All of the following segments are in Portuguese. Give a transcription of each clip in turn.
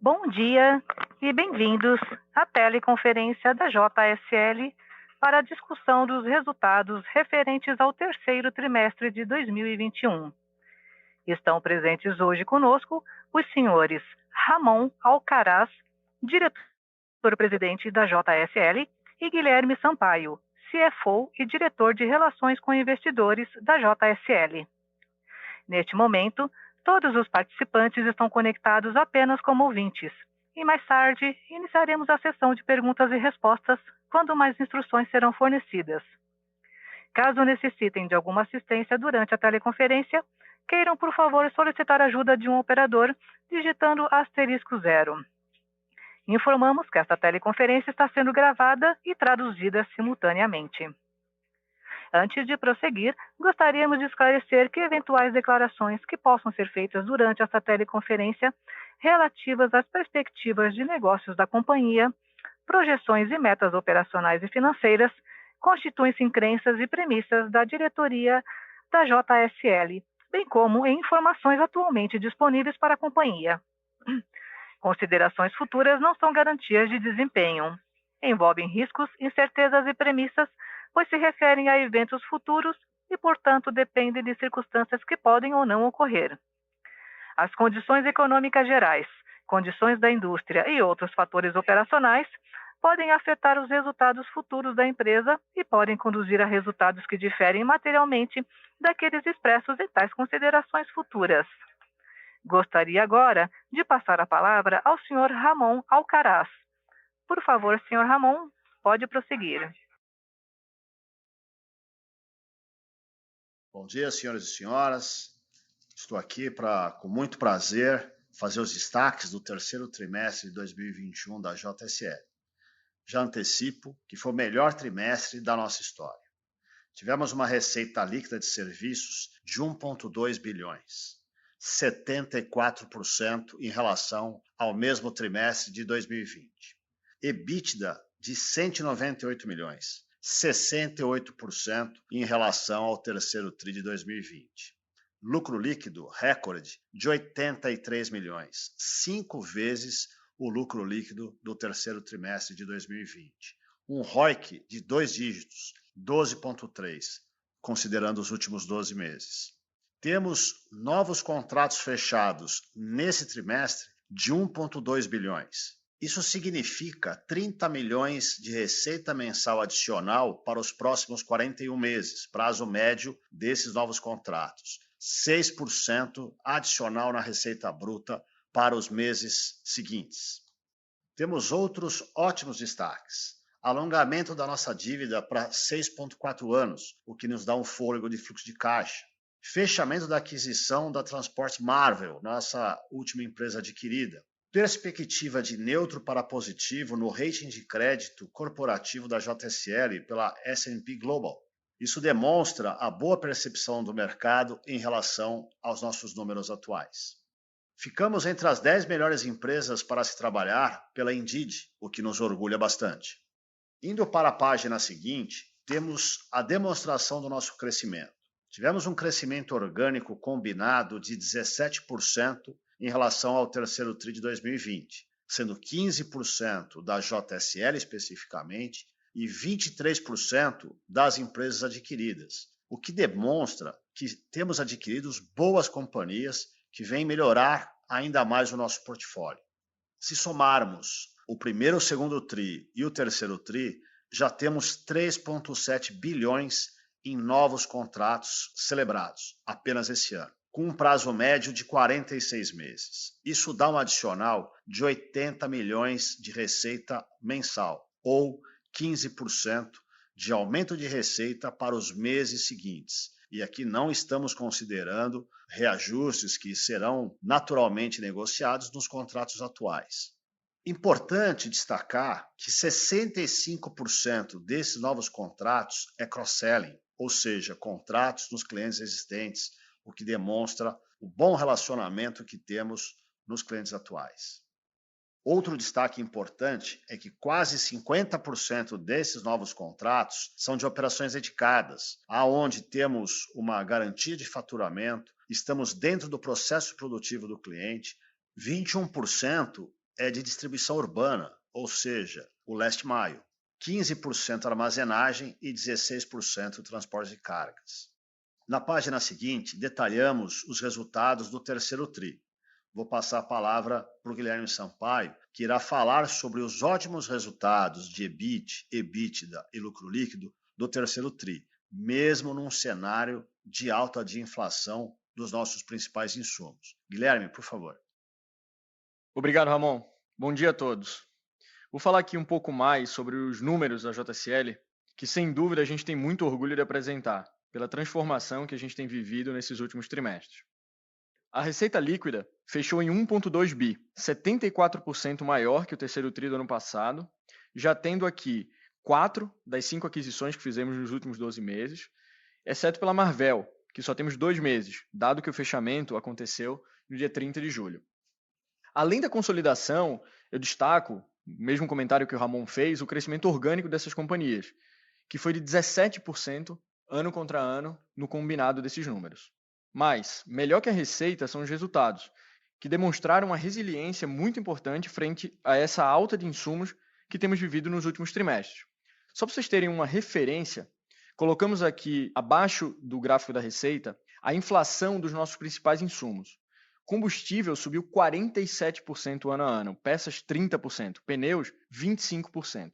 Bom dia e bem-vindos à teleconferência da JSL para a discussão dos resultados referentes ao terceiro trimestre de 2021. Estão presentes hoje conosco os senhores Ramon Alcaraz, diretor-presidente da JSL, e Guilherme Sampaio, CFO e diretor de Relações com Investidores da JSL. Neste momento, todos os participantes estão conectados apenas como ouvintes, e mais tarde iniciaremos a sessão de perguntas e respostas quando mais instruções serão fornecidas. Caso necessitem de alguma assistência durante a teleconferência, queiram, por favor, solicitar a ajuda de um operador digitando *0. Informamos que esta teleconferência está sendo gravada e traduzida simultaneamente. Antes de prosseguir, gostaríamos de esclarecer que eventuais declarações que possam ser feitas durante esta teleconferência relativas às perspectivas de negócios da companhia, projeções e metas operacionais e financeiras, constituem-se em crenças e premissas da diretoria da JSL, bem como em informações atualmente disponíveis para a companhia. Considerações futuras não são garantias de desempenho. Envolvem riscos, incertezas e premissas, pois se referem a eventos futuros e, portanto, dependem de circunstâncias que podem ou não ocorrer. As condições econômicas gerais, condições da indústria e outros fatores operacionais podem afetar os resultados futuros da empresa e podem conduzir a resultados que diferem materialmente daqueles expressos em tais considerações futuras. Gostaria agora de passar a palavra ao Sr. Ramon Alcaraz. Por favor, Sr. Ramon, pode prosseguir. Bom dia, senhores e senhoras. Estou aqui com muito prazer, fazer os destaques do terceiro trimestre de 2021 da JSL. Já antecipo que foi o melhor trimestre da nossa história. Tivemos uma receita líquida de serviços de 1,2 bilhões, 74% em relação ao mesmo trimestre de 2020. EBITDA de 198 milhões, 68% em relação ao terceiro TRI de 2020. Lucro líquido recorde de 83 milhões, 5 vezes o lucro líquido do terceiro trimestre de 2020. Um ROIC de 2 dígitos, 12,3, considerando os últimos 12 meses. Temos novos contratos fechados nesse trimestre de 1,2 bilhões. Isso significa 30 milhões de receita mensal adicional para os próximos 41 meses, prazo médio desses novos contratos. 6% adicional na receita bruta para os meses seguintes. Temos outros ótimos destaques. Alongamento da nossa dívida para 6,4 anos, o que nos dá um fôlego de fluxo de caixa. Fechamento da aquisição da Transport Marvel, nossa última empresa adquirida. Perspectiva de neutro para positivo no rating de crédito corporativo da JSL pela S&P Global. Isso demonstra a boa percepção do mercado em relação aos nossos números atuais. Ficamos entre as 10 melhores empresas para se trabalhar pela Indeed, o que nos orgulha bastante. Indo para a página seguinte, temos a demonstração do nosso crescimento. Tivemos um crescimento orgânico combinado de 17% em relação ao terceiro TRI de 2020, sendo 15% da JSL especificamente e 23% das empresas adquiridas, o que demonstra que temos adquirido boas companhias que vêm melhorar ainda mais o nosso portfólio. Se somarmos o primeiro, o segundo TRI e o terceiro TRI, já temos 3,7 bilhões em novos contratos celebrados apenas esse ano, com um prazo médio de 46 meses. Isso dá um adicional de 80 milhões de receita mensal, ou 15% de aumento de receita para os meses seguintes. E aqui não estamos considerando reajustes que serão naturalmente negociados nos contratos atuais. Importante destacar que 65% desses novos contratos é cross-selling, ou seja, contratos nos clientes existentes, o que demonstra o bom relacionamento que temos nos clientes atuais. Outro destaque importante é que quase 50% desses novos contratos são de operações dedicadas, aonde temos uma garantia de faturamento, estamos dentro do processo produtivo do cliente, 21% é de distribuição urbana, ou seja, o last mile, 15% armazenagem e 16% transporte de cargas. Na página seguinte, detalhamos os resultados do terceiro TRI. Vou passar a palavra para o Guilherme Sampaio, que irá falar sobre os ótimos resultados de EBIT, EBITDA e lucro líquido do terceiro TRI, mesmo num cenário de alta de inflação dos nossos principais insumos. Guilherme, por favor. Obrigado, Ramon. Bom dia a todos. Vou falar aqui um pouco mais sobre os números da JSL, que sem dúvida a gente tem muito orgulho de apresentar, pela transformação que a gente tem vivido nesses últimos trimestres. A receita líquida fechou em 1,2 bi, 74% maior que o terceiro TRI do ano passado, já tendo aqui 4 das 5 aquisições que fizemos nos últimos 12 meses, exceto pela Marvel, que só temos 2 meses, dado que o fechamento aconteceu no dia 30 de julho. Além da consolidação, eu destaco, mesmo comentário que o Ramon fez, o crescimento orgânico dessas companhias, que foi de 17% ano contra ano no combinado desses números. Mas, melhor que a receita são os resultados, que demonstraram uma resiliência muito importante frente a essa alta de insumos que temos vivido nos últimos trimestres. Só para vocês terem uma referência, colocamos aqui abaixo do gráfico da receita a inflação dos nossos principais insumos. Combustível subiu 47% ano a ano, peças 30%, pneus 25%.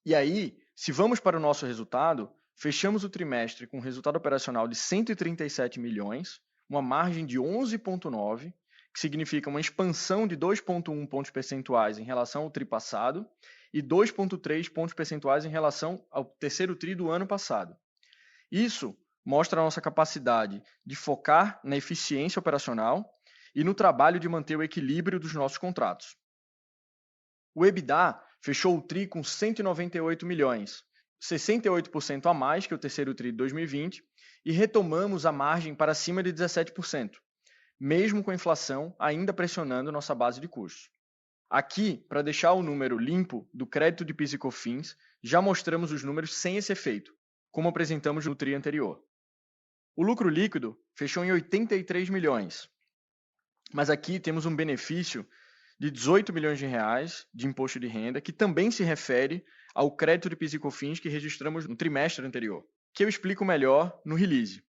E aí, se vamos para o nosso resultado, fechamos o trimestre com um resultado operacional de 137 milhões, uma margem de 11,9%, que significa uma expansão de 2,1 pontos percentuais em relação ao TRI passado e 2,3 pontos percentuais em relação ao terceiro TRI do ano passado. Isso mostra a nossa capacidade de focar na eficiência operacional e no trabalho de manter o equilíbrio dos nossos contratos. O EBITDA fechou o TRI com 198 milhões, 68% a mais que o terceiro TRI de 2020, e retomamos a margem para cima de 17%, mesmo com a inflação ainda pressionando nossa base de custos. Aqui, para deixar o número limpo do crédito de PIS e COFINS, já mostramos os números sem esse efeito, como apresentamos no TRI anterior. O lucro líquido fechou em 83 milhões, mas aqui temos um benefício de 18 milhões de reais de imposto de renda, que também se refere ao crédito de PIS e COFINS que registramos no trimestre anterior, que eu explico melhor no release.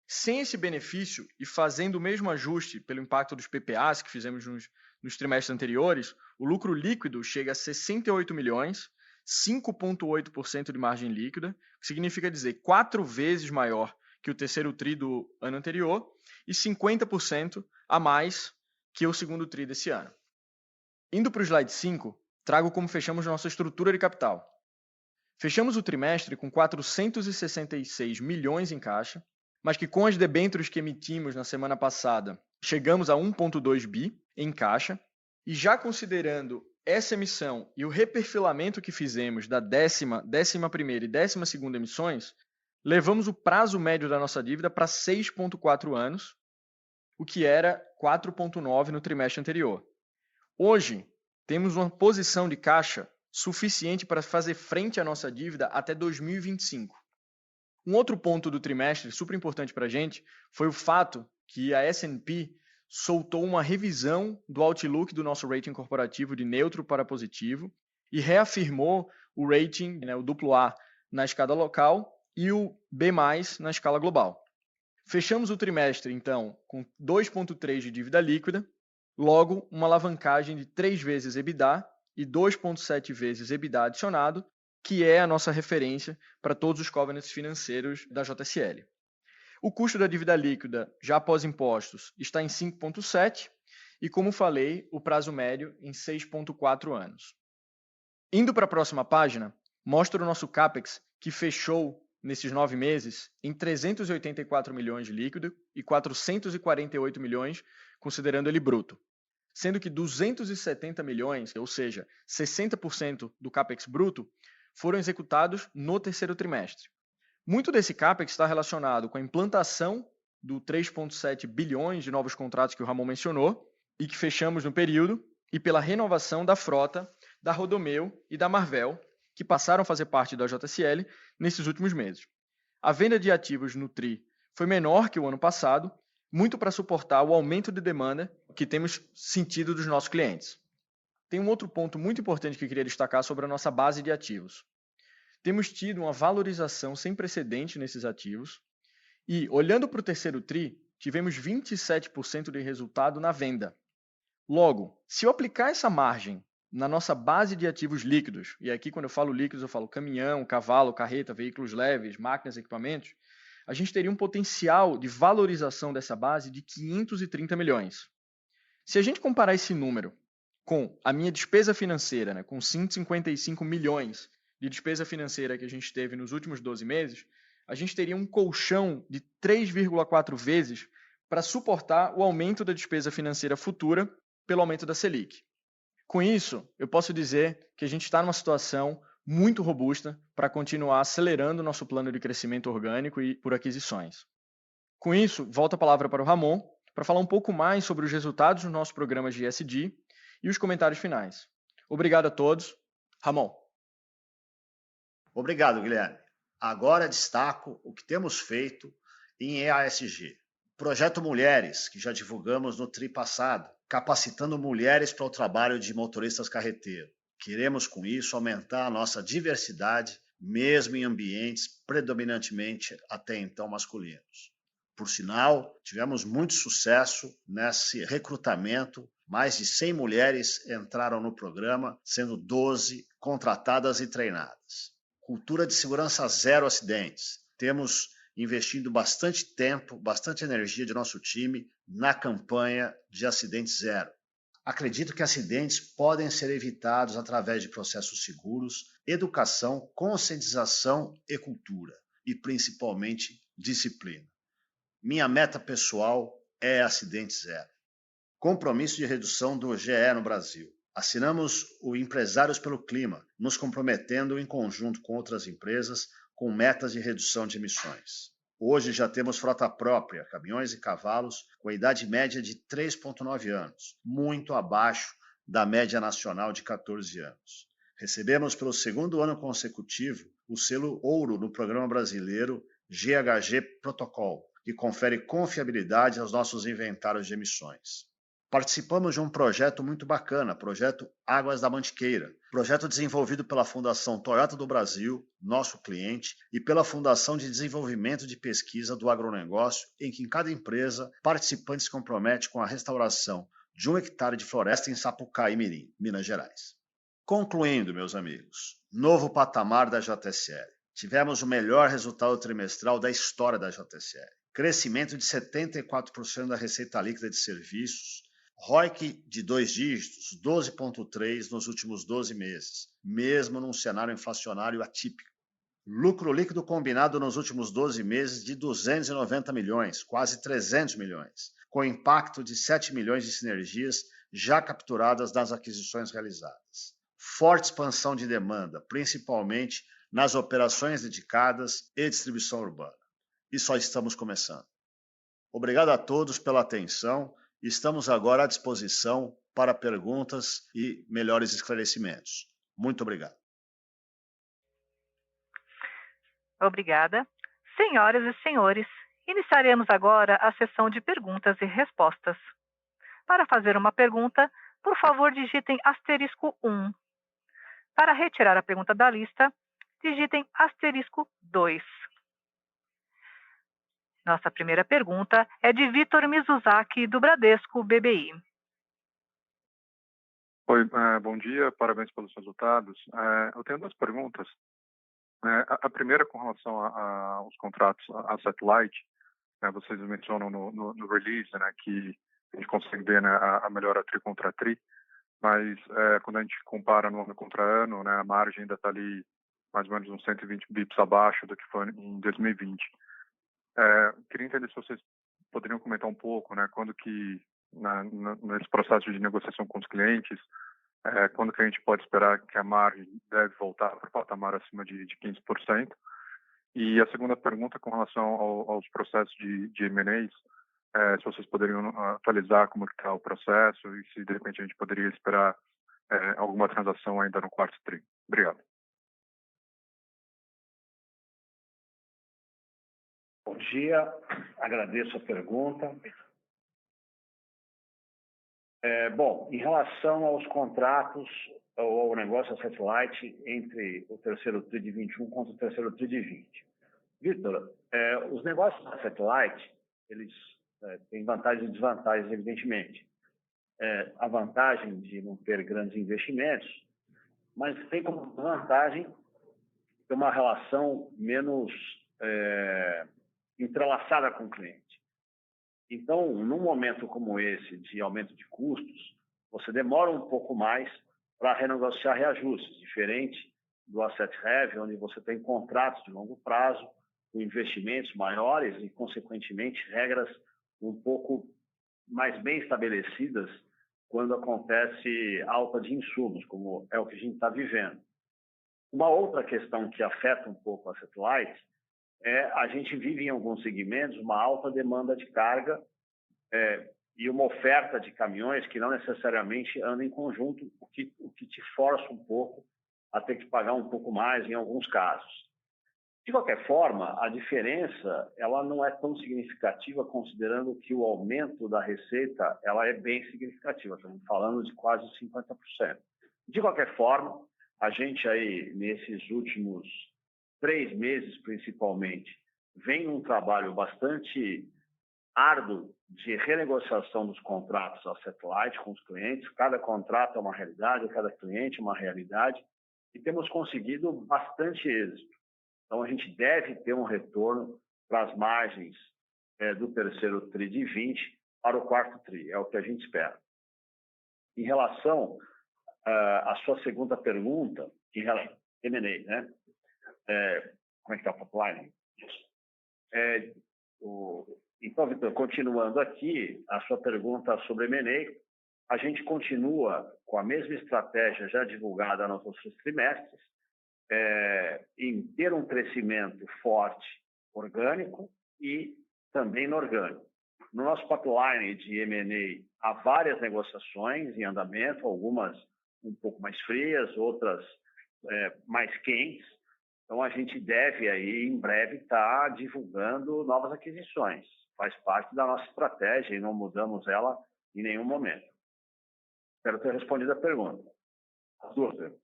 Sem esse benefício e fazendo o mesmo ajuste pelo impacto dos PPAs que fizemos nos trimestres anteriores, o lucro líquido chega a 68 milhões, 5,8% de margem líquida, que significa dizer 4 vezes maior que o terceiro TRI do ano anterior e 50% a mais que o segundo TRI desse ano. Indo para o slide 5, trago como fechamos nossa estrutura de capital. Fechamos o trimestre com 466 milhões em caixa, mas que com as debêntures que emitimos na semana passada, chegamos a 1,2 bi em caixa, e já considerando essa emissão e o reperfilamento que fizemos da 11ª e 12ª emissões, levamos o prazo médio da nossa dívida para 6,4 anos, o que era 4,9 no trimestre anterior. Hoje, temos uma posição de caixa suficiente para fazer frente à nossa dívida até 2025. Um outro ponto do trimestre super importante para a gente foi o fato que a S&P soltou uma revisão do outlook do nosso rating corporativo de neutro para positivo e reafirmou o rating, o AA na escala local e o B+, na escala global. Fechamos o trimestre, então, com 2,3 de dívida líquida, logo uma alavancagem de 3 vezes EBITDA e 2,7 vezes EBITDA adicionado, que é a nossa referência para todos os covenants financeiros da JSL. O custo da dívida líquida, já após impostos, está em 5,7 e, como falei, o prazo médio em 6,4 anos. Indo para a próxima página, mostra o nosso CAPEX, que fechou nesses 9 meses em 384 milhões de líquido e 448 milhões considerando ele bruto, sendo que 270 milhões, ou seja, 60% do CAPEX bruto, foram executados no terceiro trimestre. Muito desse CAPEX está relacionado com a implantação do 3,7 bilhões de novos contratos que o Ramon mencionou e que fechamos no período, e pela renovação da frota da Rodomeu e da Marvel, que passaram a fazer parte da JSL nesses últimos meses. A venda de ativos no TRI foi menor que o ano passado, muito para suportar o aumento de demanda que temos sentido dos nossos clientes. tem um outro ponto muito importante que eu queria destacar sobre a nossa base de ativos. Temos tido uma valorização sem precedente nesses ativos e, olhando para o terceiro TRI, tivemos 27% de resultado na venda. Logo, se eu aplicar essa margem na nossa base de ativos líquidos, e aqui quando eu falo líquidos eu falo caminhão, cavalo, carreta, veículos leves, máquinas, equipamentos, a gente teria um potencial de valorização dessa base de 530 milhões. Se a gente comparar esse número com a minha despesa financeira, né, com 155 milhões de despesa financeira que a gente teve nos últimos 12 meses, a gente teria um colchão de 3,4 vezes para suportar o aumento da despesa financeira futura pelo aumento da Selic. Com isso, eu posso dizer que a gente está numa situação muito robusta para continuar acelerando o nosso plano de crescimento orgânico e por aquisições. Com isso, volto a palavra para o Ramon para falar um pouco mais sobre os resultados dos nossos programas de ESG e os comentários finais. Obrigado a todos. Ramon. Obrigado, Guilherme. Agora destaco o que temos feito em EASG. Projeto Mulheres, que já divulgamos no TRI passado, capacitando mulheres para o trabalho de motoristas carreteiros. Queremos, com isso, aumentar a nossa diversidade, mesmo em ambientes predominantemente até então masculinos. Por sinal, tivemos muito sucesso nesse recrutamento. Mais de 100 mulheres entraram no programa, sendo 12 contratadas e treinadas. Cultura de segurança zero acidentes. Temos investindo bastante tempo, bastante energia de nosso time na campanha de acidentes zero. Acredito que acidentes podem ser evitados através de processos seguros, educação, conscientização e cultura, e principalmente disciplina. Minha meta pessoal é acidente zero. Compromisso de redução do GE no Brasil. Assinamos o Empresários pelo Clima, nos comprometendo em conjunto com outras empresas com metas de redução de emissões. Hoje já temos frota própria, caminhões e cavalos, com a idade média de 3,9 anos, muito abaixo da média nacional de 14 anos. Recebemos pelo segundo ano consecutivo o selo Ouro no Programa Brasileiro GHG Protocol, que confere confiabilidade aos nossos inventários de emissões. Participamos de um projeto muito bacana, projeto Águas da Mantiqueira, projeto desenvolvido pela Fundação Toyota do Brasil, nosso cliente, e pela Fundação de Desenvolvimento de Pesquisa do Agronegócio, em que em cada empresa, participante se compromete com a restauração de 1 hectare de floresta em Sapucaí, Mirim, Minas Gerais. Concluindo, meus amigos, novo patamar da JSL. Tivemos o melhor resultado trimestral da história da JSL. Crescimento de 74% da receita líquida de serviços, ROIC de 2 dígitos, 12,3 nos últimos 12 meses, mesmo num cenário inflacionário atípico. Lucro líquido combinado nos últimos 12 meses de 290 milhões, quase 300 milhões, com impacto de 7 milhões de sinergias já capturadas nas aquisições realizadas. Forte expansão de demanda, principalmente nas operações dedicadas e distribuição urbana. E só estamos começando. Obrigado a todos pela atenção. Estamos agora à disposição para perguntas e melhores esclarecimentos. Muito obrigado. Obrigada. Senhoras e senhores, iniciaremos agora a sessão de perguntas e respostas. Para fazer uma pergunta, por favor, digitem *1. Para retirar a pergunta da lista, digitem *2. Nossa primeira pergunta é de Vitor Mizuzaki, do Bradesco BBI. Oi, bom dia, parabéns pelos resultados. Eu tenho 2 perguntas. A primeira com relação aos contratos Asset Light, vocês mencionam no release, que a gente consegue ver, a melhora TRI contra TRI, mas quando a gente compara no ano contra ano, a margem ainda está ali mais ou menos uns 120 bips abaixo do que foi em 2020. Queria entender se vocês poderiam comentar um pouco, quando que, nesse processo de negociação com os clientes, quando que a gente pode esperar que a margem deve voltar para o patamar acima de 15%. E a segunda pergunta com relação aos processos de M&As, se vocês poderiam atualizar como está o processo e se de repente a gente poderia esperar alguma transação ainda no quarto TRI. Obrigado. Bom dia, agradeço a pergunta. Bom, em relação aos contratos ou ao negócio satellite entre o terceiro TRI de 21 contra o terceiro TRI de 20. Vitor, os negócios satellite, eles têm vantagens e desvantagens, evidentemente. A vantagem de não ter grandes investimentos, mas tem como vantagem ter uma relação menos entrelaçada com o cliente. Então, num momento como esse de aumento de custos, você demora um pouco mais para renegociar reajustes, diferente do asset heavy, onde você tem contratos de longo prazo, com investimentos maiores e, consequentemente, regras um pouco mais bem estabelecidas quando acontece alta de insumos, como é o que a gente está vivendo. Uma outra questão que afeta um pouco a satellite a gente vive em alguns segmentos uma alta demanda de carga e uma oferta de caminhões que não necessariamente andam em conjunto, o que te força um pouco a ter que pagar um pouco mais em alguns casos. De qualquer forma, a diferença ela não é tão significativa, considerando que o aumento da receita ela é bem significativa. Estamos falando de quase 50%. De qualquer forma, a gente aí, nesses últimos 3 meses, principalmente, vem num trabalho bastante árduo de renegociação dos contratos a satellite com os clientes. Cada contrato é uma realidade, cada cliente é uma realidade, e temos conseguido bastante êxito. Então, a gente deve ter um retorno para as margens do terceiro TRI de 20 para o quarto TRI, é o que a gente espera. Em relação à sua segunda pergunta, em relação a M&A, né? Como é que está o pipeline? Então, Vitor, continuando aqui, a sua pergunta sobre M&A, a gente continua com a mesma estratégia já divulgada nos outros trimestres, em ter um crescimento forte orgânico e também inorgânico. No nosso pipeline de M&A, há várias negociações em andamento, algumas um pouco mais frias, outras mais quentes. Então, a gente deve aí, em breve, estar divulgando novas aquisições. Faz parte da nossa estratégia e não mudamos ela em nenhum momento. Espero ter respondido a pergunta. As duas perguntas.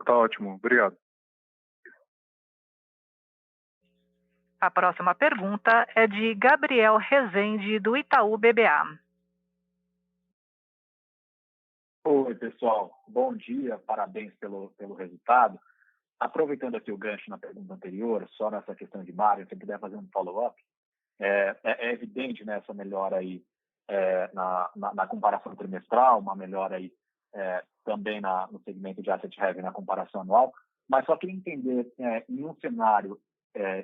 Tá ótimo, obrigado. A próxima pergunta é de Gabriel Rezende, do Itaú BBA. Oi, pessoal. Bom dia, parabéns pelo resultado. Aproveitando aqui o gancho na pergunta anterior, só nessa questão de margem, se puder fazer um follow-up, é evidente, né, essa melhora aí na comparação trimestral, uma melhora aí também no segmento de asset heavy na comparação anual, mas só queria entender, em um cenário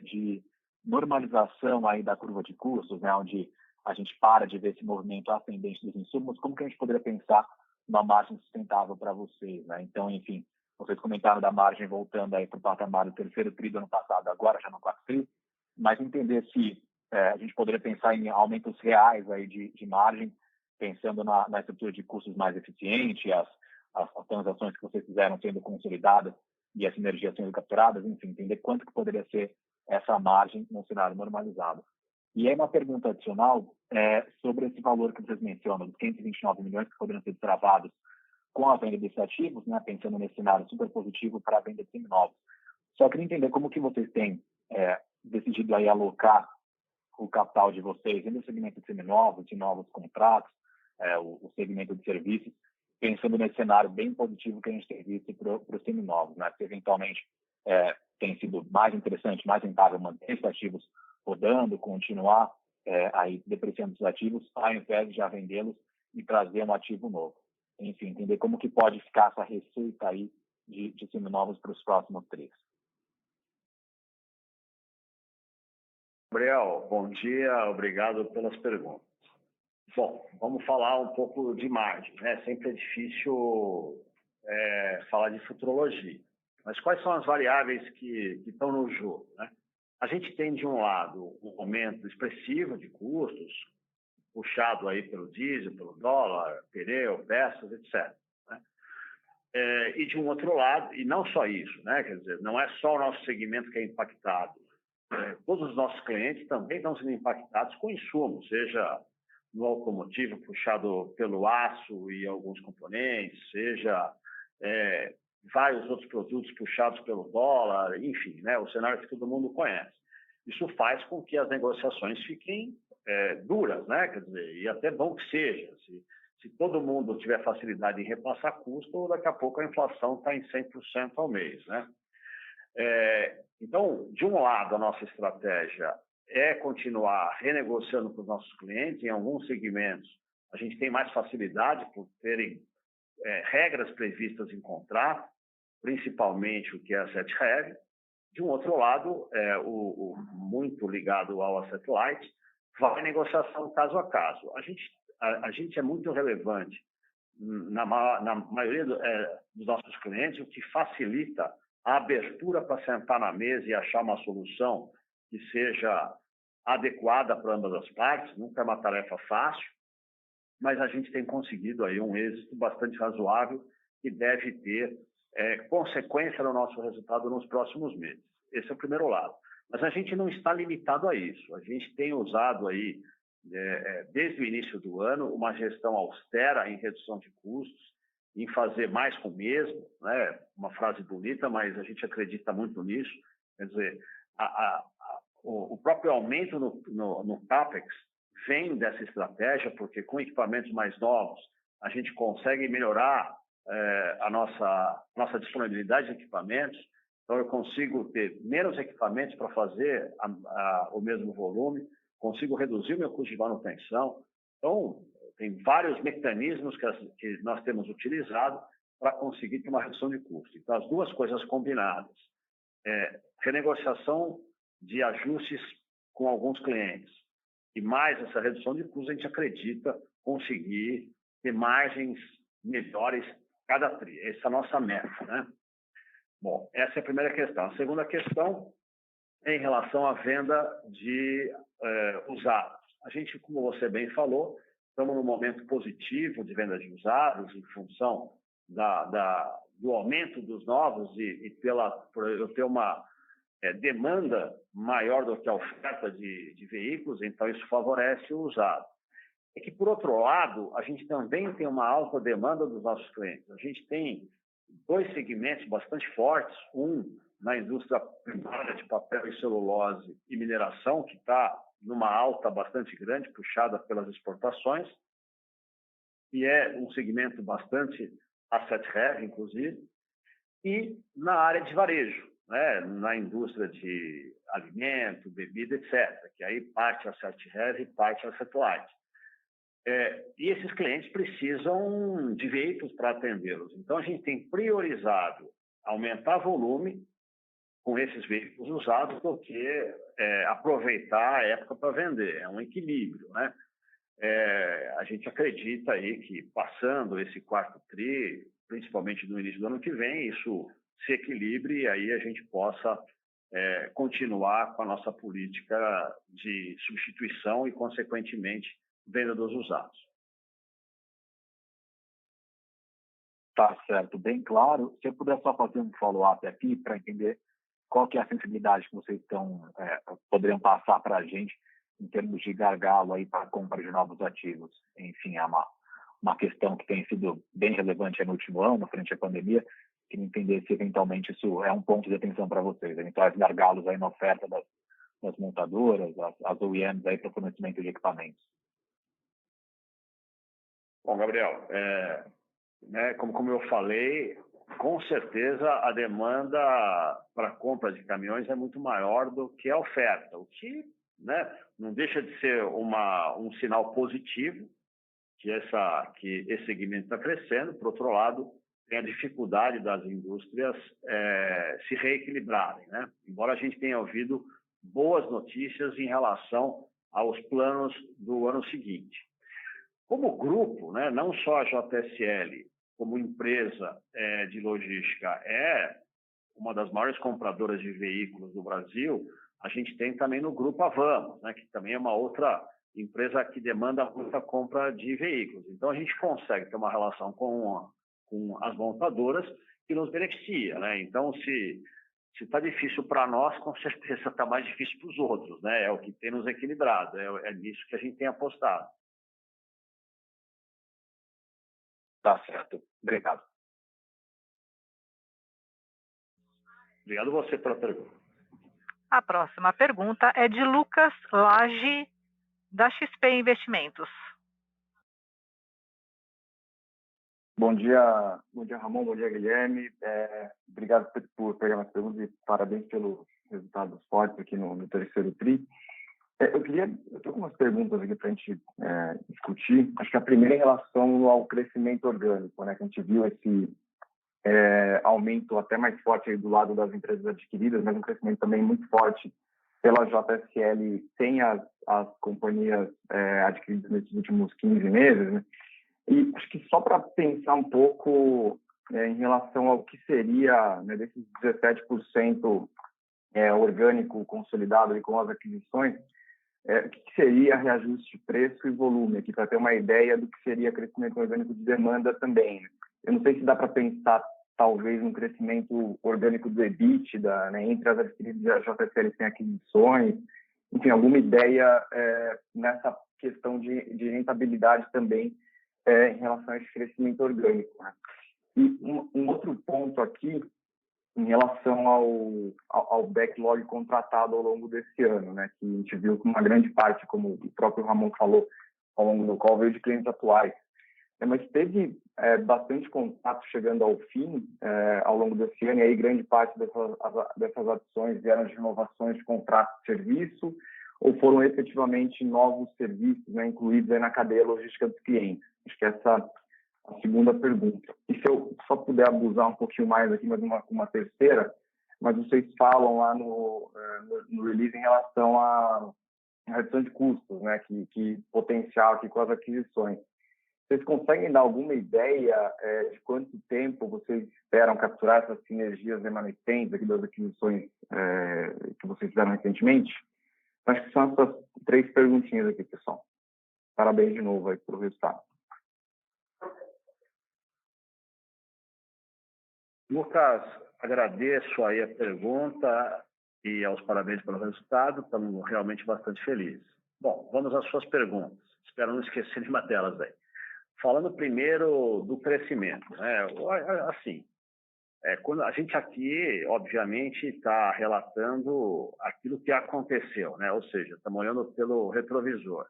de normalização aí da curva de custos, né, onde a gente para de ver esse movimento ascendente dos insumos, como que a gente poderia pensar uma margem sustentável para vocês, né? Então, enfim, vocês comentaram da margem voltando aí para o patamar do terceiro TRI do ano passado, agora já no quarto TRI, mas entender se a gente poderia pensar em aumentos reais aí de margem, pensando na estrutura de custos mais eficiente, as transações que vocês fizeram sendo consolidadas e as sinergias sendo capturadas, enfim, entender quanto que poderia ser essa margem num cenário normalizado. E aí uma pergunta adicional sobre esse valor que vocês mencionam, dos 529 milhões que poderiam ser travados com a venda desses ativos, né, pensando nesse cenário super positivo para a venda de seminovos. Só queria entender como que vocês têm decidido aí alocar o capital de vocês no segmento de seminovos, de novos contratos, o segmento de serviços, pensando nesse cenário bem positivo que a gente tem visto para os seminovos, né? Que eventualmente tem sido mais interessante, mais rentável manter esses ativos rodando, continuar aí depreciando esses ativos, ao invés de já vendê-los e trazer um ativo novo. Enfim, entender como que pode ficar essa receita aí de seminovos para os próximos 3. Gabriel, bom dia, obrigado pelas perguntas. Bom, vamos falar um pouco de margem, né? Sempre é difícil falar de futurologia. Mas quais são as variáveis que estão no jogo, né? A gente tem, de um lado, um aumento expressivo de custos, puxado aí pelo diesel, pelo dólar, pneu, peças, etc. Né? E, de um outro lado, e não só isso, né? Quer dizer, não é só o nosso segmento que é impactado. Todos os nossos clientes também estão sendo impactados com insumos, seja no automotivo puxado pelo aço e alguns componentes, seja vários outros produtos puxados pelo dólar, enfim, né, o cenário que todo mundo conhece. Isso faz com que as negociações fiquem duras, né? Quer dizer, e até bom que seja. Se todo mundo tiver facilidade em repassar custo, daqui a pouco a inflação está em 100% ao mês, né? Então, de um lado, a nossa estratégia é continuar renegociando com os nossos clientes. Em alguns segmentos, a gente tem mais facilidade por terem regras previstas em contrato, principalmente o que é asset heavy. De um outro lado, muito ligado ao asset light, vai negociação caso a caso. A gente é muito relevante na maioria dos nossos clientes, o que facilita a abertura para sentar na mesa e achar uma solução que seja adequada para ambas as partes. Nunca é uma tarefa fácil, mas a gente tem conseguido aí um êxito bastante razoável que deve ter consequência no nosso resultado nos próximos meses. Esse é o primeiro lado. Mas a gente não está limitado a isso. A gente tem usado aí, desde o início do ano, uma gestão austera em redução de custos, em fazer mais com o mesmo, né? Uma frase bonita, mas a gente acredita muito nisso. Quer dizer, o próprio aumento no CAPEX vem dessa estratégia, porque com equipamentos mais novos, a gente consegue melhorar a nossa disponibilidade de equipamentos. Então, eu consigo ter menos equipamentos para fazer o mesmo volume, consigo reduzir o meu custo de manutenção. Então, tem vários mecanismos que nós temos utilizado para conseguir ter uma redução de custo. Então, as duas coisas combinadas, renegociação de ajustes com alguns clientes e mais essa redução de custos, a gente acredita conseguir ter margens melhores cada tri. Essa é a nossa meta, né? Bom, essa é a primeira questão. A segunda questão é em relação à venda de usados. A gente, como você bem falou, estamos num momento positivo de venda de usados em função do aumento dos novos e por eu ter uma demanda maior do que a oferta de veículos, então isso favorece o usado. É que, por outro lado, a gente também tem uma alta demanda dos nossos clientes. A gente tem dois segmentos bastante fortes, um na indústria primária de papel e celulose e mineração, que está numa alta bastante grande, puxada pelas exportações, e é um segmento bastante asset heavy, inclusive, e na área de varejo, né, na indústria de alimento, bebida, etc., que aí parte asset heavy e parte asset light. E esses clientes precisam de veículos para atendê-los. Então, a gente tem priorizado aumentar volume com esses veículos usados do que aproveitar a época para vender. É um equilíbrio, né? A gente acredita aí que, passando esse quarto tri, principalmente no início do ano que vem, isso se equilibre e aí a gente possa continuar com a nossa política de substituição e, consequentemente, venda dos usados. Tá certo, bem claro. Se eu puder só fazer um follow-up aqui para entender qual que é a sensibilidade que vocês poderiam passar para a gente em termos de gargalo aí para a compra de novos ativos. Enfim, é uma questão que tem sido bem relevante no último ano, frente à pandemia. Queria entender se eventualmente isso é um ponto de atenção para vocês, eventuais gargalos aí na oferta das montadoras, as OEMs aí para o fornecimento de equipamentos. Bom, Gabriel, como eu falei, com certeza a demanda para compra de caminhões é muito maior do que a oferta, o que, né, não deixa de ser um sinal positivo que esse segmento está crescendo. Por outro lado, tem a dificuldade das indústrias se reequilibrarem, né? Embora a gente tenha ouvido boas notícias em relação aos planos do ano seguinte. Como grupo, né, não só a JSL, como empresa de logística, é uma das maiores compradoras de veículos do Brasil, a gente tem também no grupo a Vamos, né, que também é uma outra empresa que demanda muita compra de veículos. Então, a gente consegue ter uma relação com as montadoras que nos beneficia, né? Então, se está difícil para nós, com certeza está mais difícil para os outros, né? É o que tem nos equilibrado, é nisso que a gente tem apostado. Tá certo. Obrigado. Obrigado você pela pergunta. A próxima pergunta é de Lucas Lage, da XP Investimentos. Bom dia, Ramon, bom dia, Guilherme. Obrigado por pegar minhas perguntas e parabéns pelos resultados fortes aqui no terceiro TRI. Eu estou com umas perguntas aqui para a gente discutir. Acho que a primeira em relação ao crescimento orgânico, né, que a gente viu esse aumento até mais forte aí do lado das empresas adquiridas, mas um crescimento também muito forte pela JSL sem as companhias adquiridas nesses últimos 15 meses, né? E acho que só para pensar um pouco em relação ao que seria, né, desses 17% orgânico consolidado e com as aquisições, o que seria reajuste de preço e volume, aqui para ter uma ideia do que seria crescimento orgânico de demanda também, né? Eu não sei se dá para pensar talvez um crescimento orgânico do EBITDA, né, entre as adquiridas e a JSL sem aquisições, enfim, alguma ideia nessa questão de rentabilidade também em relação a esse crescimento orgânico, né? E um outro ponto aqui, em relação ao backlog contratado ao longo desse ano, né, que a gente viu que uma grande parte, como o próprio Ramon falou ao longo do call, veio de clientes atuais. Mas teve bastante contato chegando ao fim ao longo desse ano, e aí grande parte dessas adições vieram de renovações de contrato de serviço, ou foram efetivamente novos serviços, né, incluídos aí na cadeia logística dos clientes? Acho que essa é a segunda pergunta. E se eu só puder abusar um pouquinho mais aqui, mas uma terceira, mas vocês falam lá no release em relação à redução de custos, né, que potencial aqui com as aquisições. Vocês conseguem dar alguma ideia de quanto tempo vocês esperam capturar essas sinergias remanescentes aqui das aquisições que vocês fizeram recentemente? Acho que são essas 3 perguntinhas aqui, pessoal. Parabéns de novo aí pelo resultado. Lucas, agradeço aí a pergunta e aos parabéns pelo resultado. Estamos realmente bastante felizes. Bom, vamos às suas perguntas. Espero não esquecer nenhuma delas aí. Falando primeiro do crescimento, né? Assim, quando a gente aqui, obviamente, está relatando aquilo que aconteceu, né? Ou seja, estamos olhando pelo retrovisor.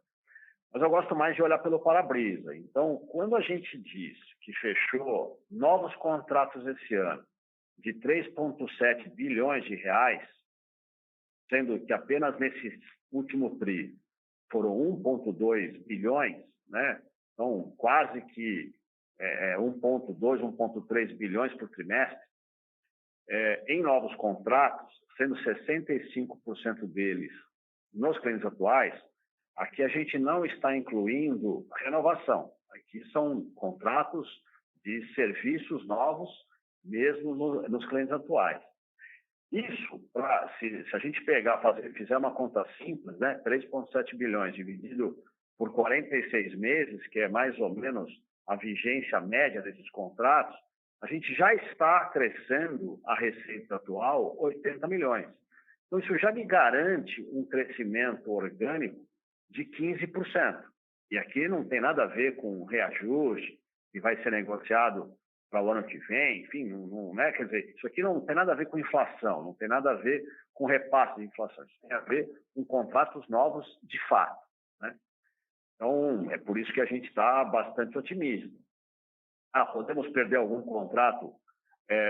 Mas eu gosto mais de olhar pelo para-brisa. Então, quando a gente diz que fechou novos contratos esse ano de 3,7 bilhões de reais, sendo que apenas nesse último TRI foram 1,2 bilhões, né? Então, quase que 1,2, 1,3 bilhões por trimestre, em novos contratos, sendo 65% deles nos clientes atuais, aqui a gente não está incluindo renovação. Aqui são contratos de serviços novos, mesmo nos clientes atuais. Isso, se a gente fizer uma conta simples, né, 3,7 bilhões dividido por 46 meses, que é mais ou menos a vigência média desses contratos, a gente já está crescendo a receita atual 80 milhões. Então, isso já me garante um crescimento orgânico de 15%. E aqui não tem nada a ver com reajuste, que vai ser negociado para o ano que vem, enfim, não é, quer dizer, isso aqui não tem nada a ver com inflação, não tem nada a ver com repasse de inflação, isso tem a ver com contratos novos de fato, né? Então, é por isso que a gente está bastante otimista. Podemos perder algum contrato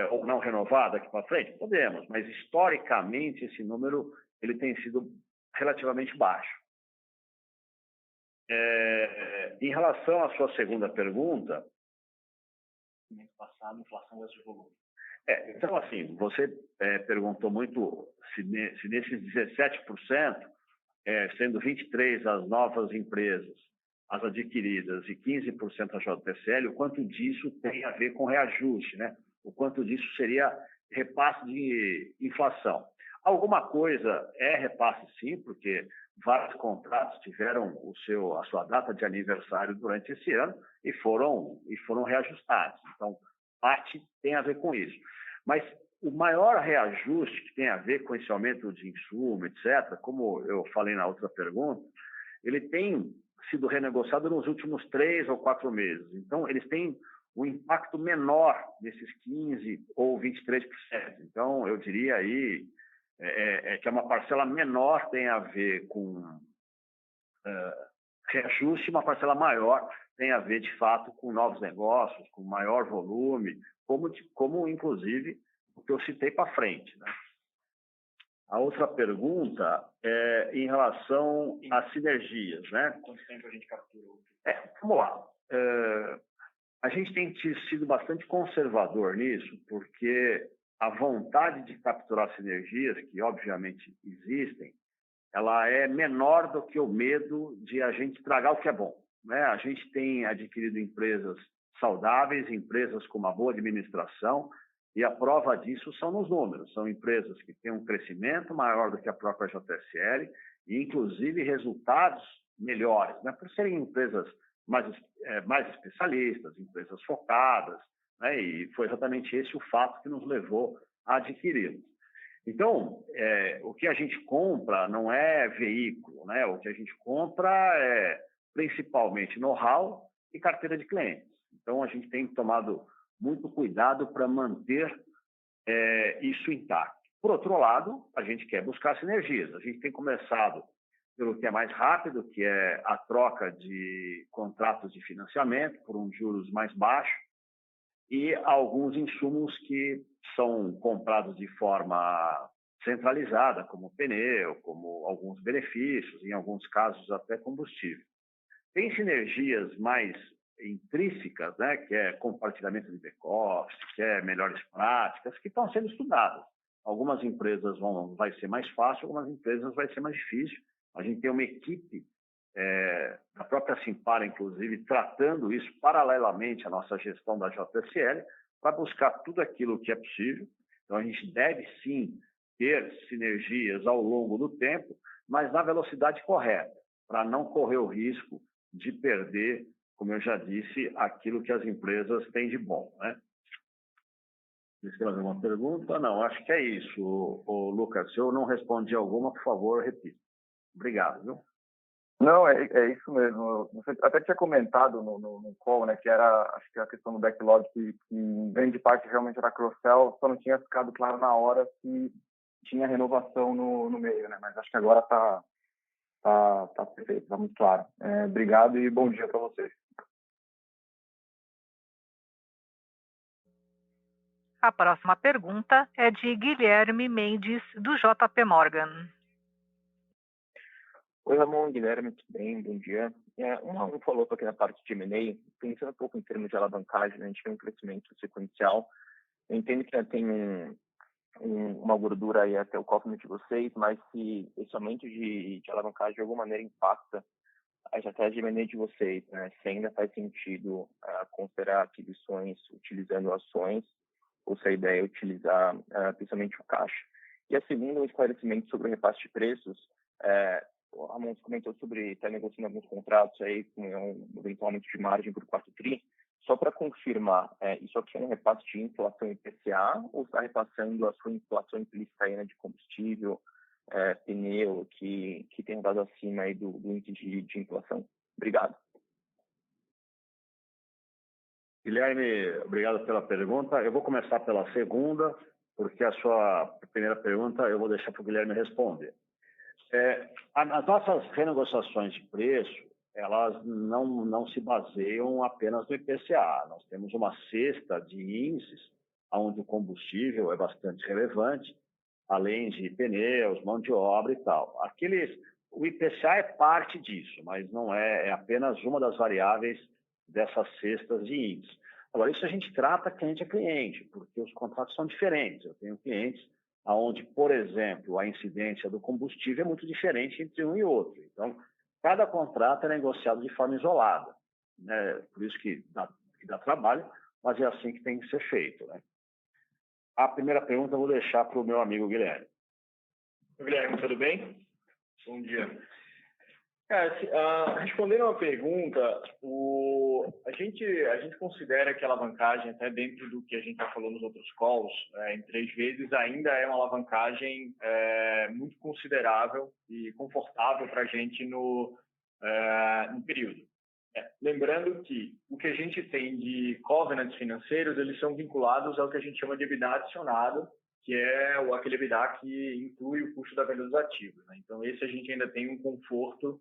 ou não renovado aqui para frente? Podemos, mas historicamente esse número ele tem sido relativamente baixo. Em relação à sua segunda pergunta, passado, inflação versus volume. Então, assim, você perguntou muito se nesses 17%, sendo 23% as novas empresas, as adquiridas, e 15% a JSL, o quanto disso tem a ver com reajuste, né? O quanto disso seria repasse de inflação. Alguma coisa é repasse, sim, porque vários contratos tiveram a sua data de aniversário durante esse ano e foram reajustados. Então, parte tem a ver com isso. Mas o maior reajuste que tem a ver com esse aumento de insumo, etc., como eu falei na outra pergunta, ele tem sido renegociado nos últimos 3 ou 4 meses. Então, eles têm o impacto menor desses 15% ou 23%. Então, eu diria aí que é uma parcela menor tem a ver com reajuste, uma parcela maior tem a ver, de fato, com novos negócios, com maior volume, como inclusive, o que eu citei para frente, né? A outra pergunta é em relação às sinergias, né? Quanto tempo a gente capturou? Vamos lá. A gente tem sido bastante conservador nisso, porque a vontade de capturar sinergias, que obviamente existem, ela é menor do que o medo de a gente estragar o que é bom, né? A gente tem adquirido empresas saudáveis, empresas com uma boa administração, e a prova disso são nos números. São empresas que têm um crescimento maior do que a própria JSL e, inclusive, resultados melhores, né? Por serem empresas mais especialistas, empresas focadas, né? E foi exatamente esse o fato que nos levou a adquiri-los. Então, o que a gente compra não é veículo, né? O que a gente compra é principalmente know-how e carteira de clientes. Então, a gente tem tomado muito cuidado para manter isso intacto. Por outro lado, a gente quer buscar sinergias. A gente tem começado pelo que é mais rápido, que é a troca de contratos de financiamento por juros mais baixos e alguns insumos que são comprados de forma centralizada, como pneu, como alguns benefícios, em alguns casos até combustível. Tem sinergias mais intrínsecas, né, que é compartilhamento de back-office, que é melhores práticas, que estão sendo estudadas. Algumas empresas vai ser mais fácil, algumas empresas vai ser mais difícil. A gente tem uma equipe da própria Simpar, inclusive, tratando isso paralelamente à nossa gestão da JSL, para buscar tudo aquilo que é possível. Então, a gente deve, sim, ter sinergias ao longo do tempo, mas na velocidade correta, para não correr o risco de perder, como eu já disse, aquilo que as empresas têm de bom, né? Você quer fazer uma pergunta? Não, acho que é isso, Lucas. Se eu não respondi alguma, por favor, repita. Obrigado, viu? Não, é isso mesmo. Você até tinha comentado no call, né, que era, acho que a questão do backlog, que em grande parte realmente era cross-sell, só não tinha ficado claro na hora se tinha renovação no meio, né? Mas acho que agora tá perfeito, está muito claro. Obrigado e bom dia para vocês. A próxima pergunta é de Guilherme Mendes, do JP Morgan. Oi, Ramon, Guilherme, tudo bem? Bom dia. Um follow-up aqui na parte de M&A, pensando um pouco em termos de alavancagem, né? A gente tem um crescimento sequencial. Eu entendo que tem uma gordura aí até o covenant de vocês, mas se esse aumento de alavancagem de alguma maneira impacta a estratégia de M&A de vocês, né? Se ainda faz sentido considerar aquisições utilizando ações, ou se a ideia é utilizar principalmente o caixa. E a segunda, um esclarecimento sobre o repasse de preços. O Ramon comentou sobre estar negociando alguns contratos aí com eventualmente de margem por 4 tri. Só para confirmar, isso aqui é um repasse de inflação IPCA ou está repassando a sua inflação implícita aí, né, de combustível, pneu, que tem dado acima aí do índice de inflação? Obrigado. Guilherme, obrigado pela pergunta. Eu vou começar pela segunda, porque a sua primeira pergunta eu vou deixar para o Guilherme responder. As nossas renegociações de preço, elas não se baseiam apenas no IPCA. Nós temos uma cesta de índices, onde o combustível é bastante relevante, além de pneus, mão de obra e tal. O IPCA é parte disso, mas não é apenas uma das variáveis dessas cestas de índices. Agora, isso a gente trata cliente a cliente, porque os contratos são diferentes. Eu tenho clientes onde, por exemplo, a incidência do combustível é muito diferente entre um e outro. Então, cada contrato é negociado de forma isolada, né? Por isso que dá trabalho, mas é assim que tem que ser feito, né? A primeira pergunta eu vou deixar para o meu amigo Guilherme. Guilherme, tudo bem? Bom dia. Respondendo a uma pergunta, a gente considera que a alavancagem, até dentro do que a gente já falou nos outros calls, em 3 vezes, ainda é uma alavancagem muito considerável e confortável para a gente no período. Lembrando que o que a gente tem de covenants financeiros, eles são vinculados ao que a gente chama de EBITDA adicionado, que é aquele EBITDA que inclui o custo da venda dos ativos, né? Então, esse a gente ainda tem um conforto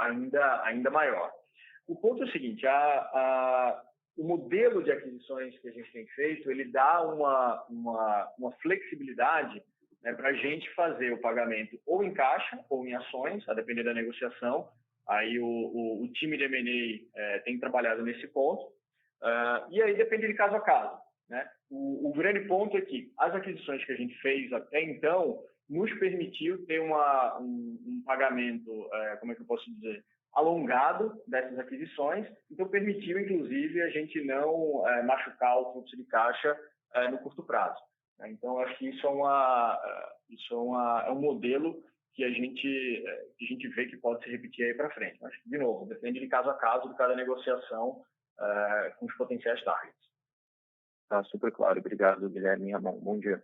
ainda maior. O ponto é o seguinte, o modelo de aquisições que a gente tem feito, ele dá uma flexibilidade, né, para a gente fazer o pagamento ou em caixa ou em ações, a depender da negociação. Aí o time de M&A tem trabalhado nesse ponto, e aí depende de caso a caso, né? O grande ponto é que as aquisições que a gente fez até então nos permitiu ter um pagamento, como é que eu posso dizer, alongado dessas aquisições, então permitiu, inclusive, a gente não machucar o fluxo de caixa no curto prazo. Então, acho que isso é um modelo que a gente vê que pode se repetir aí para frente. Mas, de novo, depende de caso a caso, de cada negociação com os potenciais targets. Tá super claro. Obrigado, Guilherme e Ramon. Bom dia.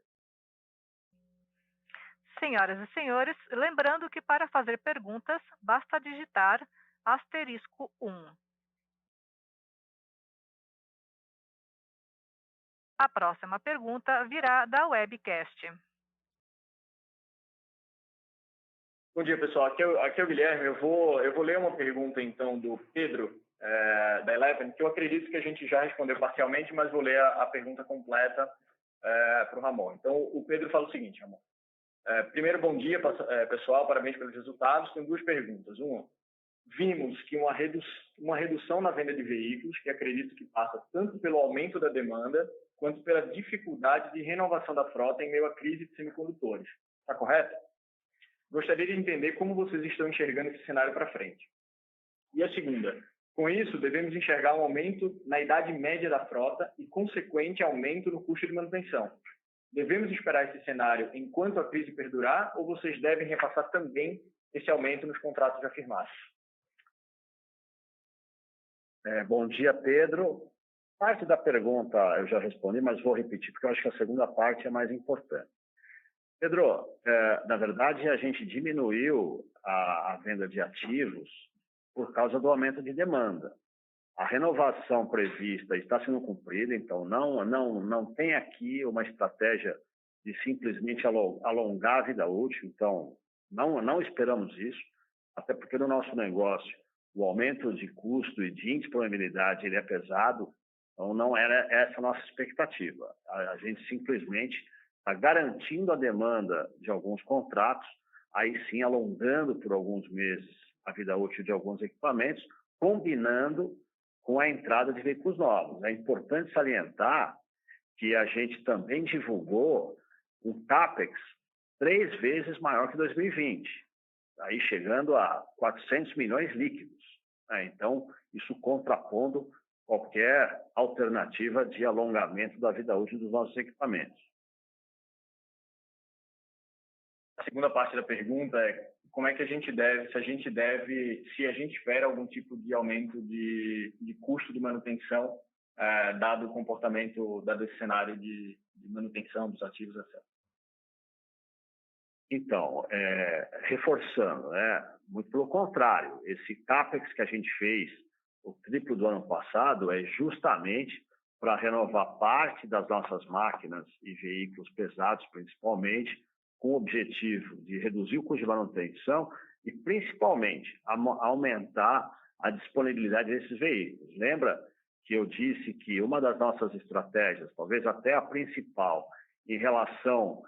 Senhoras e senhores, lembrando que para fazer perguntas, basta digitar *1. A próxima pergunta virá da webcast. Bom dia, pessoal. Aqui é o Guilherme. Eu vou ler uma pergunta, então, do Pedro, da Eleven, que eu acredito que a gente já respondeu parcialmente, mas vou ler a pergunta completa para o Ramon. Então, o Pedro fala o seguinte, Ramon. Primeiro, bom dia, pessoal. Parabéns pelos resultados. Tenho duas perguntas. Uma, vimos que uma redução na venda de veículos, que acredito que passa tanto pelo aumento da demanda, quanto pela dificuldade de renovação da frota em meio à crise de semicondutores. Está correto? Gostaria de entender como vocês estão enxergando esse cenário para frente. E a segunda, com isso, devemos enxergar um aumento na idade média da frota e consequente aumento no custo de manutenção. Devemos esperar esse cenário enquanto a crise perdurar ou vocês devem repassar também esse aumento nos contratos já firmados? Bom dia, Pedro. Parte da pergunta eu já respondi, mas vou repetir, porque eu acho que a segunda parte é mais importante. Pedro, na verdade, a gente diminuiu a venda de ativos por causa do aumento de demanda. A renovação prevista está sendo cumprida, então não tem aqui uma estratégia de simplesmente alongar a vida útil, então não esperamos isso, até porque no nosso negócio o aumento de custo e de indisponibilidade ele é pesado, então não era essa a nossa expectativa. A gente simplesmente está garantindo a demanda de alguns contratos, aí sim alongando por alguns meses a vida útil de alguns equipamentos, combinando com a entrada de veículos novos. É importante salientar que a gente também divulgou um CAPEX 3 vezes maior que 2020, aí chegando a 400 milhões líquidos. Então, isso contrapondo qualquer alternativa de alongamento da vida útil dos nossos equipamentos. A segunda parte da pergunta é como é que a gente deve, se a gente espera algum tipo de aumento de custo de manutenção, dado o comportamento, dado esse cenário de manutenção dos ativos, etc. Então, reforçando, muito pelo contrário, esse CAPEX que a gente fez, o triplo do ano passado, é justamente para renovar parte das nossas máquinas e veículos pesados, principalmente, com o objetivo de reduzir o custo de manutenção e, principalmente, aumentar a disponibilidade desses veículos. Lembra que eu disse que uma das nossas estratégias, talvez até a principal, em relação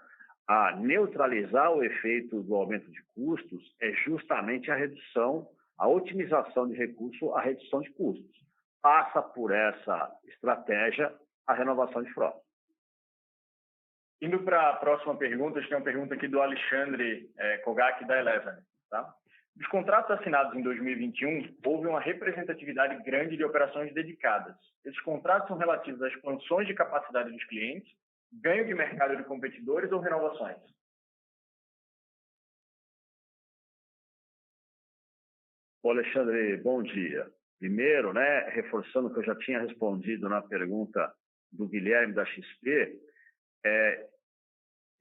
a neutralizar o efeito do aumento de custos, é justamente a redução, a otimização de recursos, a redução de custos. Passa por essa estratégia a renovação de frota. Indo para a próxima pergunta, a gente tem uma pergunta aqui do Alexandre Kogak, da Eleven. Tá? Dos contratos assinados em 2021, houve uma representatividade grande de operações dedicadas. Esses contratos são relativos a expansões de capacidade dos clientes, ganho de mercado de competidores ou renovações? Alexandre, bom dia. Primeiro, reforçando o que eu já tinha respondido na pergunta do Guilherme da XP,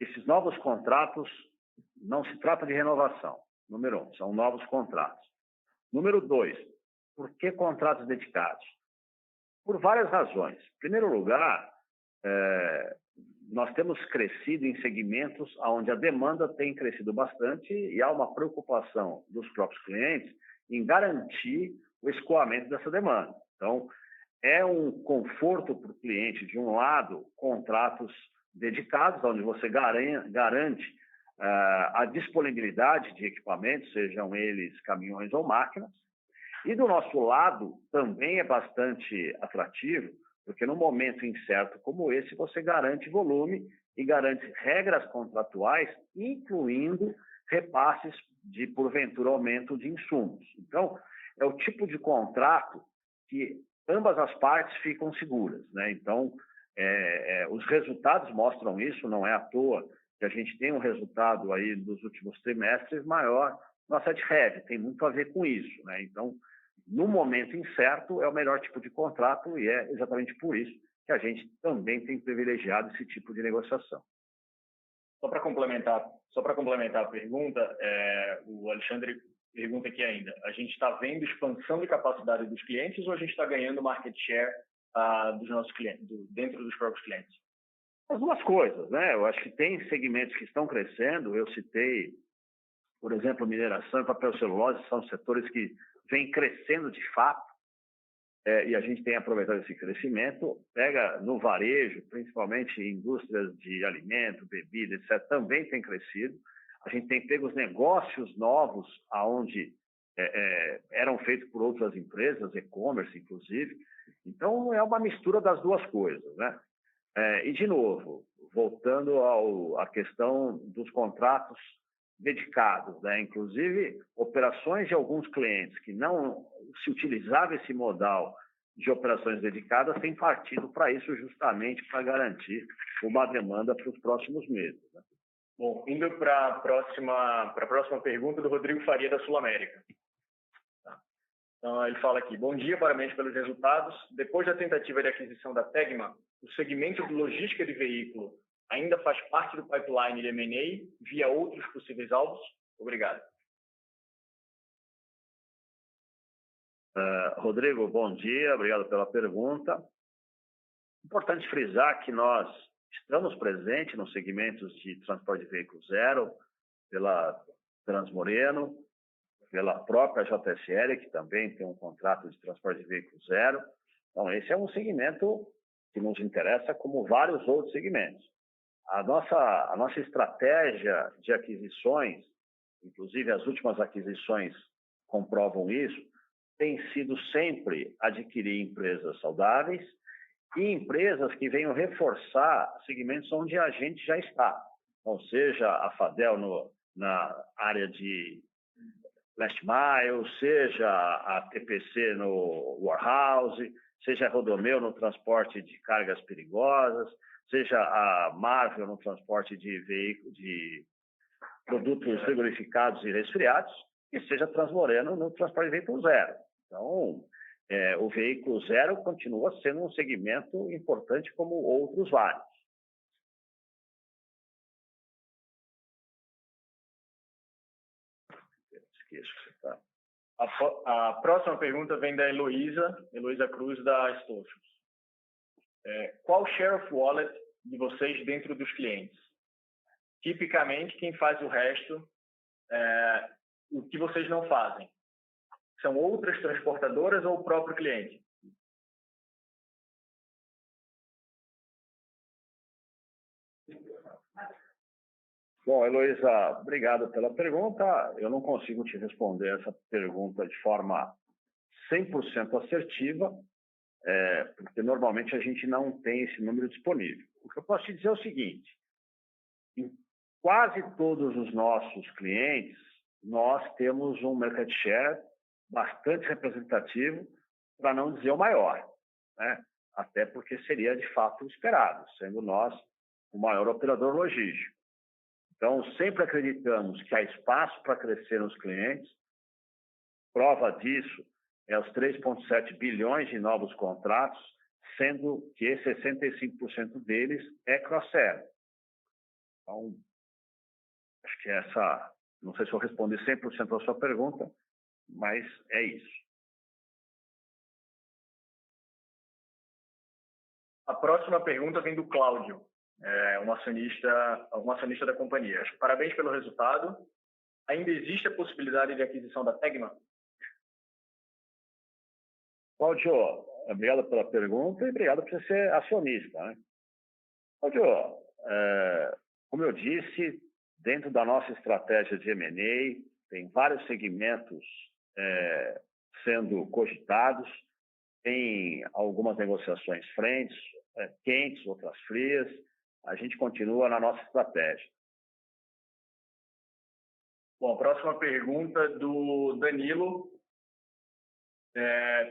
esses novos contratos não se trata de renovação. Número 1, são novos contratos. Número 2, Por que contratos dedicados? Por várias razões. Em primeiro lugar, nós temos crescido em segmentos onde a demanda tem crescido bastante e há uma preocupação dos próprios clientes em garantir o escoamento dessa demanda. Então, é um conforto para o cliente, de um lado, contratos dedicados, onde você garante a disponibilidade de equipamentos, sejam eles caminhões ou máquinas. E do nosso lado, também é bastante atrativo, porque num momento incerto como esse, você garante volume e garante regras contratuais, incluindo repasses de, porventura, aumento de insumos. Então, é o tipo de contrato que ambas as partes ficam seguras, né? Então, os resultados mostram isso, não é à toa que a gente tem um resultado aí dos últimos trimestres maior no asset heavy, tem muito a ver com isso, né? Então, no momento incerto, é o melhor tipo de contrato e é exatamente por isso que a gente também tem privilegiado esse tipo de negociação. Só para complementar a pergunta, o Alexandre pergunta aqui ainda, a gente está vendo expansão de capacidade dos clientes ou a gente está ganhando market share dos nossos clientes, dentro dos próprios clientes? As duas coisas, né? Eu acho que tem segmentos que estão crescendo, eu citei, por exemplo, mineração e papel celulose, são setores que vêm crescendo de fato, e a gente tem aproveitado esse crescimento. Pega no varejo, principalmente indústrias de alimento, bebida, etc., também tem crescido. A gente tem pego os negócios novos aonde eram feitos por outras empresas, e-commerce, inclusive. Então, é uma mistura das duas coisas, né? E, de novo, voltando à questão dos contratos dedicados, né? Inclusive, operações de alguns clientes que não se utilizava esse modal de operações dedicadas têm partido para isso, justamente para garantir uma demanda para os próximos meses, né? Bom, indo para a próxima pergunta do Rodrigo Faria, da Sul América. Tá. Então, ele fala aqui, bom dia, parabéns pelos resultados. Depois da tentativa de aquisição da Tegma, o segmento de logística de veículo ainda faz parte do pipeline de M&A via outros possíveis alvos? Obrigado. Rodrigo, bom dia, obrigado pela pergunta. Importante frisar que nós estamos presentes nos segmentos de transporte de veículo zero, pela Transmoreno, pela própria JSL, que também tem um contrato de transporte de veículo zero. Então, esse é um segmento que nos interessa, como vários outros segmentos. A nossa estratégia de aquisições, inclusive as últimas aquisições comprovam isso, tem sido sempre adquirir empresas saudáveis e empresas que venham reforçar segmentos onde a gente já está. Ou seja, a Fadel na área de last mile, seja a TPC no warehouse, seja a Rodomeu no transporte de cargas perigosas, seja a Marvel no transporte de produtos frigorificados e resfriados, e seja a Transmoreno no transporte de veículo zero. Então, o veículo zero continua sendo um segmento importante como outros vários. Esqueço que você está. A próxima pergunta vem da Heloísa Cruz, da Stochos. Qual share of wallet de vocês dentro dos clientes? Tipicamente, quem faz o resto, o que vocês não fazem? São outras transportadoras ou o próprio cliente? Bom, Heloísa, obrigado pela pergunta. Eu não consigo te responder essa pergunta de forma 100% assertiva, porque normalmente a gente não tem esse número disponível. O que eu posso te dizer é o seguinte, em quase todos os nossos clientes, nós temos um market share bastante representativo, para não dizer o maior, né? Até porque seria de fato esperado, sendo nós o maior operador logístico. Então, sempre acreditamos que há espaço para crescer nos clientes. Prova disso é os 3,7 bilhões de novos contratos, sendo que 65% deles é cross-sell. Então, acho que não sei se eu respondi 100% a sua pergunta, mas é isso. A próxima pergunta vem do Cláudio, um acionista da companhia. Parabéns pelo resultado. Ainda existe a possibilidade de aquisição da Tegma? Cláudio, obrigado pela pergunta e obrigado por você ser acionista, né? Cláudio, como eu disse, dentro da nossa estratégia de M&A, tem vários segmentos sendo cogitados, tem algumas negociações quentes, outras frias. A gente continua na nossa estratégia. Bom, a próxima pergunta do Danilo,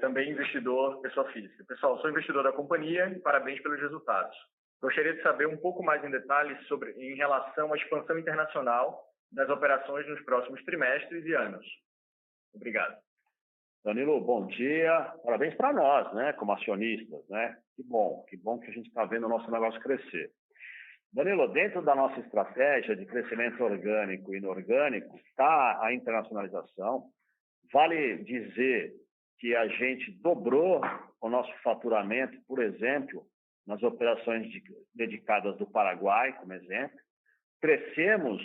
também investidor, pessoa física. Pessoal, sou investidor da companhia e parabéns pelos resultados. Gostaria de saber um pouco mais em detalhes em relação à expansão internacional das operações nos próximos trimestres e anos. Obrigado. Danilo, bom dia. Parabéns para nós, né, como acionistas, né? Que bom que a gente está vendo o nosso negócio crescer. Danilo, dentro da nossa estratégia de crescimento orgânico e inorgânico, está a internacionalização. Vale dizer que a gente dobrou o nosso faturamento, por exemplo, nas operações dedicadas do Paraguai, como exemplo. Crescemos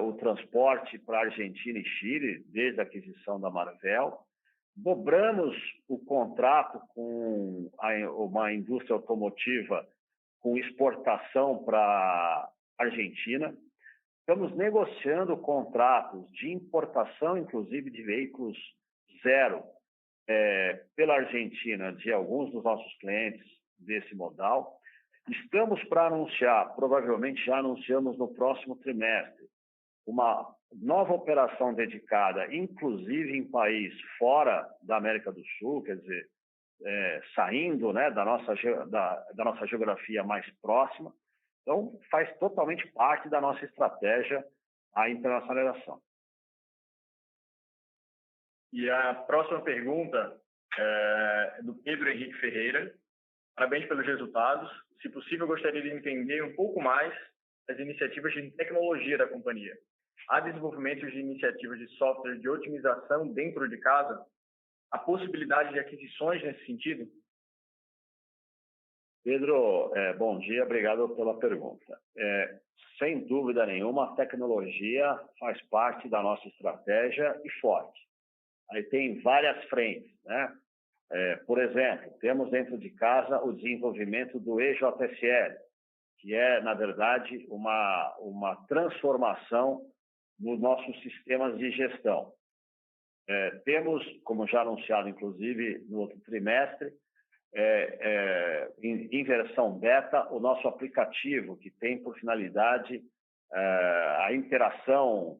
o transporte para Argentina e Chile, desde a aquisição da Marvel. Dobramos o contrato com uma indústria automotiva com exportação para Argentina. Estamos negociando contratos de importação, inclusive, de veículos zero pela Argentina, de alguns dos nossos clientes desse modal. Estamos para anunciar, provavelmente já anunciamos no próximo trimestre, uma nova operação dedicada, inclusive em país fora da América do Sul, quer dizer, saindo, né, da nossa geografia mais próxima. Então, faz totalmente parte da nossa estratégia a internacionalização. E a próxima pergunta é do Pedro Henrique Ferreira. Parabéns pelos resultados. Se possível, gostaria de entender um pouco mais as iniciativas de tecnologia da companhia. Há desenvolvimento de iniciativas de software de otimização dentro de casa? Há possibilidade de aquisições nesse sentido? Pedro, bom dia, obrigado pela pergunta. Sem dúvida nenhuma, a tecnologia faz parte da nossa estratégia e forte. Aí tem várias frentes, né? Por exemplo, temos dentro de casa o desenvolvimento do EJSL, que é, na verdade, uma transformação nos nossos sistemas de gestão. Temos, como já anunciado, inclusive, no outro trimestre, em versão beta, o nosso aplicativo, que tem por finalidade a interação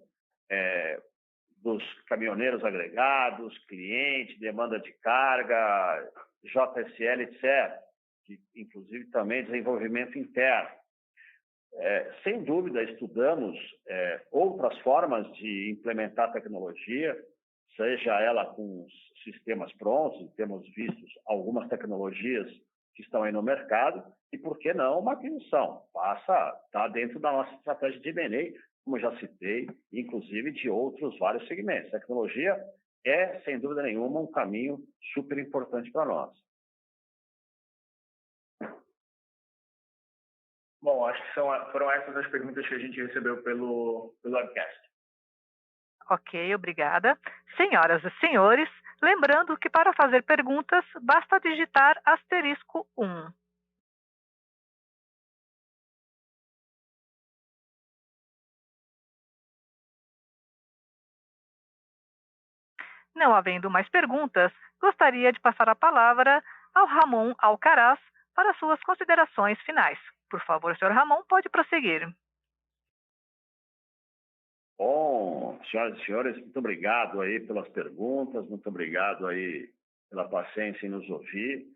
dos caminhoneiros agregados, cliente, demanda de carga, JSL, etc., que inclusive também desenvolvimento interno. Sem dúvida, estudamos outras formas de implementar tecnologia, seja ela com sistemas prontos, e temos visto algumas tecnologias que estão aí no mercado, e por que não uma aquisição? Está dentro da nossa estratégia de M&A, como já citei, inclusive de outros vários segmentos. A tecnologia é, sem dúvida nenhuma, um caminho super importante para nós. Bom, acho que foram essas as perguntas que a gente recebeu pelo webcast. Ok, obrigada. Senhoras e senhores, lembrando que para fazer perguntas, basta digitar *1. Não havendo mais perguntas, gostaria de passar a palavra ao Ramon Alcaraz para suas considerações finais. Por favor, senhor Ramon, pode prosseguir. Bom, senhoras e senhores, muito obrigado aí pelas perguntas, muito obrigado aí pela paciência em nos ouvir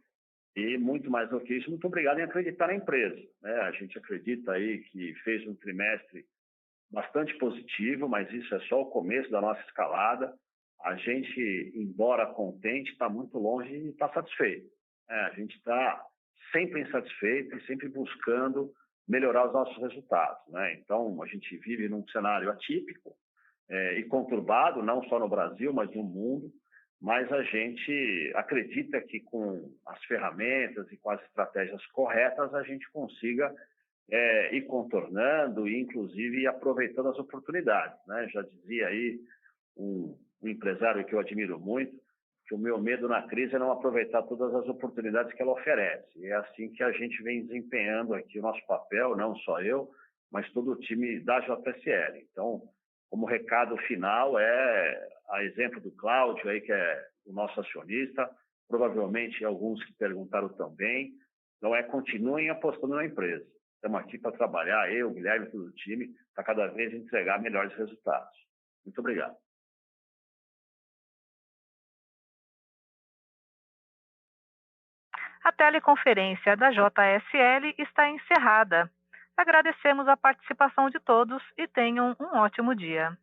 e, muito mais do que isso, muito obrigado em acreditar na empresa, né? A gente acredita aí que fez um trimestre bastante positivo, mas isso é só o começo da nossa escalada. A gente, embora contente, está muito longe de estar satisfeito. A gente está sempre insatisfeito e sempre buscando melhorar os nossos resultados, né? Então, a gente vive num cenário atípico e conturbado, não só no Brasil, mas no mundo. mas a gente acredita que com as ferramentas e com as estratégias corretas a gente consiga ir contornando e, inclusive, aproveitando as oportunidades, né? Já dizia aí um empresário que eu admiro muito, que o meu medo na crise é não aproveitar todas as oportunidades que ela oferece. E é assim que a gente vem desempenhando aqui o nosso papel, não só eu, mas todo o time da JSL. Então, como recado final, a exemplo do Cláudio, aí, que é o nosso acionista, provavelmente alguns que perguntaram também, então continuem apostando na empresa. Estamos aqui para trabalhar, eu, o Guilherme e todo o time, para cada vez entregar melhores resultados. Muito obrigado. A teleconferência da JSL está encerrada. Agradecemos a participação de todos e tenham um ótimo dia.